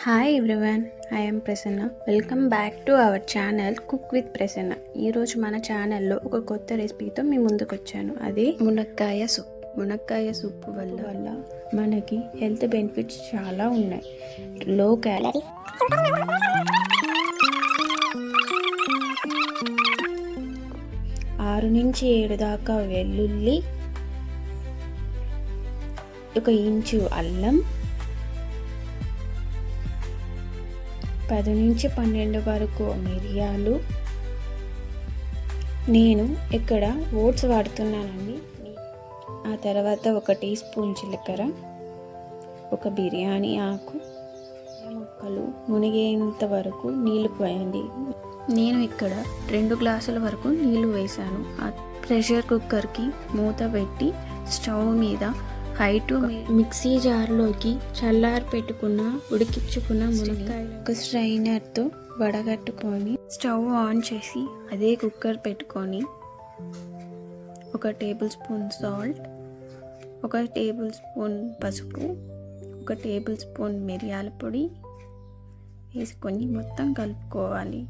Hi everyone, I am Prasanna. Welcome back to our channel cook with Prasanna. ఈరోజు మన ఛానల్లో ఒక కొత్త రెసిపీతో మీ ముందుకు వచ్చాను. అది మునక్కాయ సూప్. మునక్కాయ సూప్ వల్ల మనకి హెల్త్ బెనిఫిట్స్ చాలా ఉన్నాయి. లో క్యాలరీ, 6 నుంచి 7 దాకా వెల్లుల్లి, 1 ఇంచు అల్లం, 10 నుంచి 12 వరకు మిరియాలు. నేను ఇక్కడ ఓట్స్ వాడుతున్నానండి. ఆ తర్వాత 1 టీ స్పూన్ జీలకర్ర, 1 బిర్యానీ ఆకు, ముక్కలు మునిగేంత వరకు నీళ్లు పోయండి. నేను ఇక్కడ 2 గ్లాసుల వరకు నీళ్లు వేశాను. ఆ ప్రెషర్ కుక్కర్కి మూత పెట్టి స్టవ్ మీద హై టు మిక్సీ జార్లోకి చల్లారి పెట్టుకున్న ఉడికించుకున్న మునక్కాయ ఒక స్ట్రైనర్తో వడగట్టుకొని స్టవ్ ఆన్ చేసి అదే కుక్కర్ పెట్టుకొని 1 table spoon salt, 1 table spoon పసుపు, 1 టేబుల్ స్పూన్ మిరియాల పొడి వేసుకొని మొత్తం కలుపుకోవాలి.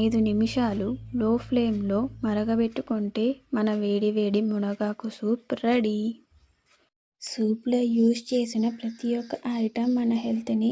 5 నిమిషాలు లో ఫ్లేమ్లో మరగబెట్టుకుంటే మన వేడి వేడి మునగాకు సూప్ రెడీ. సూప్లో యూజ్ చేసిన ప్రతి ఒక్క ఐటమ్ మన హెల్త్ని